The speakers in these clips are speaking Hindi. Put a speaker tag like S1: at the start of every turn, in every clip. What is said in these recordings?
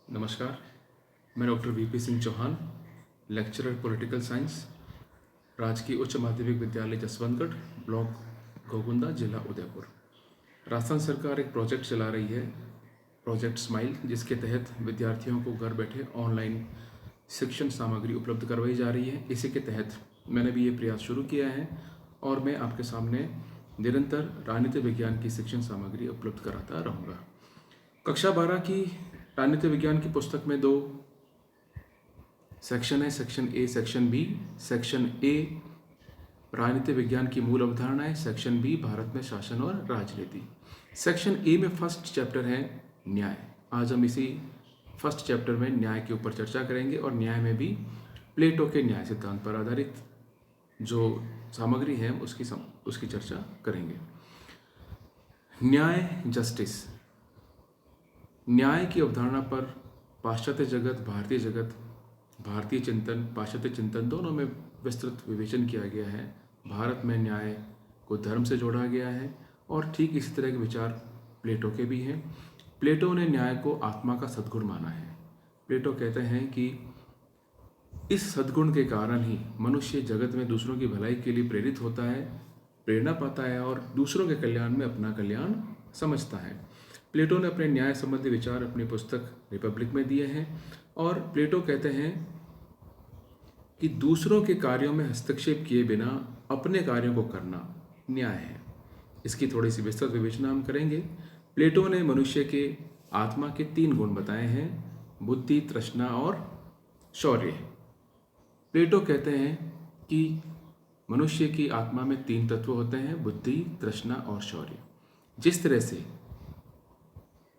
S1: नमस्कार। मैं doctor VP Singh Chauhan, lecturer political science, राजकीय उच्च माध्यमिक विद्यालय जसवंतगढ़, ब्लॉक घोगुंदा, जिला उदयपुर। राजस्थान सरकार एक प्रोजेक्ट चला रही है, प्रोजेक्ट स्माइल, जिसके तहत विद्यार्थियों को घर बैठे ऑनलाइन शिक्षण सामग्री उपलब्ध करवाई जा रही है। इसी के तहत मैंने भी ये प्रयास शुरू किया है और मैं आपके सामने निरंतर राजनीति विज्ञान की शिक्षण सामग्री उपलब्ध कराता रहूँगा। कक्षा 12 की राजनीति विज्ञान की पुस्तक में 2 सेक्शन है, section A, section B. Section A राजनीति विज्ञान की मूल अवधारणाएं, सेक्शन बी भारत में शासन और राजनीति। सेक्शन ए में फर्स्ट चैप्टर है न्याय। आज हम इसी फर्स्ट चैप्टर में न्याय के ऊपर चर्चा करेंगे और न्याय में भी प्लेटो के न्याय सिद्धांत पर आधारित जो सामग्री है उसकी चर्चा करेंगे। न्याय, जस्टिस। न्याय की अवधारणा पर पाश्चात्य जगत, भारतीय जगत, भारतीय चिंतन, पाश्चात्य चिंतन दोनों में विस्तृत विवेचन किया गया है। भारत में न्याय को धर्म से जोड़ा गया है और ठीक इसी तरह के विचार प्लेटो के भी हैं। प्लेटो ने न्याय को आत्मा का सद्गुण माना है। प्लेटो कहते हैं कि इस सद्गुण के कारण ही मनुष्य जगत में दूसरों की भलाई के लिए प्रेरित होता है, प्रेरणा पाता है और दूसरों के कल्याण में अपना कल्याण समझता है। प्लेटो ने अपने न्याय संबंधी विचार अपनी पुस्तक रिपब्लिक में दिए हैं और प्लेटो कहते हैं कि दूसरों के कार्यों में हस्तक्षेप किए बिना अपने कार्यों को करना न्याय है। इसकी थोड़ी सी विस्तृत विवेचना हम करेंगे। प्लेटो ने मनुष्य के आत्मा के 3 गुण बताए हैं, बुद्धि, तृष्णा और शौर्य। प्लेटो कहते हैं कि मनुष्य की आत्मा में 3 तत्व होते हैं, बुद्धि, तृष्णा और शौर्य। जिस तरह से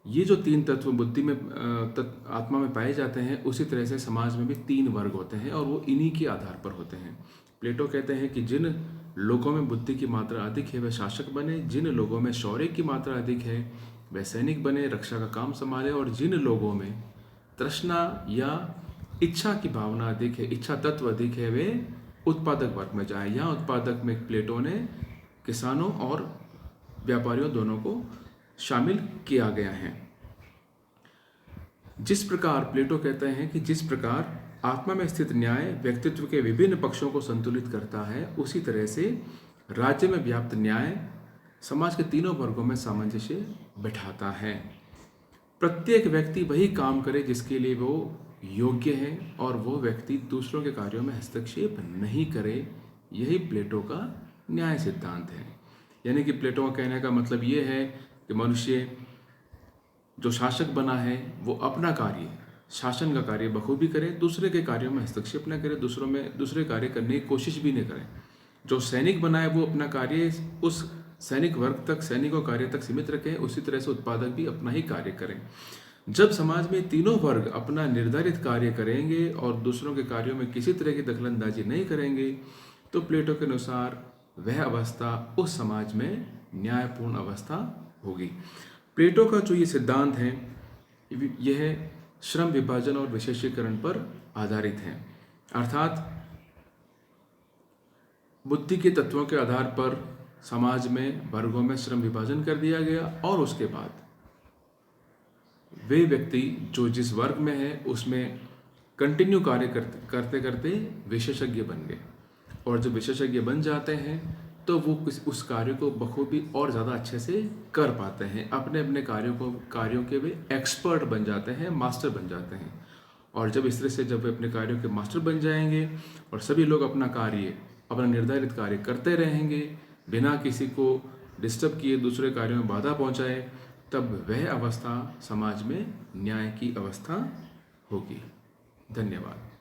S1: ये जो 3 तत्व बुद्धि में आत्मा में पाए जाते हैं, उसी तरह से समाज में भी 3 वर्ग होते हैं और वो इन्हीं के आधार पर होते हैं। प्लेटो कहते हैं कि जिन लोगों में बुद्धि की मात्रा अधिक है वह शासक बने, जिन लोगों में शौर्य की मात्रा अधिक है वह सैनिक बने, रक्षा का काम संभाले, और जिन लोगों में तृष्णा या इच्छा की भावना अधिक है, इच्छा तत्व अधिक है, वे उत्पादक वर्ग में जाए। यहाँ उत्पादक में प्लेटो ने किसानों और व्यापारियों दोनों को शामिल किया गया है। जिस प्रकार प्लेटो कहते हैं कि जिस प्रकार आत्मा में स्थित न्याय व्यक्तित्व के विभिन्न पक्षों को संतुलित करता है, उसी तरह से राज्य में व्याप्त न्याय समाज के तीनों वर्गों में सामंजस्य बिठाता है। प्रत्येक व्यक्ति वही काम करे जिसके लिए वो योग्य है और वो व्यक्ति दूसरों के कार्यों में हस्तक्षेप नहीं करे। यही प्लेटो का न्याय सिद्धांत है। यानी कि प्लेटो का कहने का मतलब ये है कि मनुष्य जो शासक बना है वो अपना कार्य, शासन का कार्य बखूबी करे, दूसरे के कार्यों में हस्तक्षेप न करे, दूसरे कार्य करने की कोशिश भी नहीं करे। जो सैनिक बना है वो अपना कार्य उस सैनिक वर्ग तक, सैनिकों कार्य तक सीमित रखें, उसी तरह से उत्पादक भी अपना ही कार्य करें। जब समाज में तीनों वर्ग अपना निर्धारित कार्य करेंगे और दूसरों के कार्यों में किसी तरह की दखलंदाजी नहीं करेंगे, तो प्लेटो के अनुसार वह अवस्था उस समाज में न्यायपूर्ण अवस्था होगी। प्लेटो का जो ये सिद्धांत है यह श्रम विभाजन और विशेषीकरण पर आधारित है। अर्थात बुद्धि के तत्वों के आधार पर समाज में वर्गों में श्रम विभाजन कर दिया गया और उसके बाद वे व्यक्ति जो जिस वर्ग में है उसमें कंटिन्यू कार्य करते करते विशेषज्ञ बन गए, और जब विशेषज्ञ बन जाते हैं तो वो उस कार्य को बखूबी और ज़्यादा अच्छे से कर पाते हैं। अपने अपने कार्यों के वे एक्सपर्ट बन जाते हैं, मास्टर बन जाते हैं। और जब इस तरह से जब वे अपने कार्यों के मास्टर बन जाएंगे और सभी लोग अपना निर्धारित कार्य करते रहेंगे बिना किसी को डिस्टर्ब किए, दूसरे कार्यों में बाधा पहुंचाए, तब वह अवस्था समाज में न्याय की अवस्था होगी। धन्यवाद।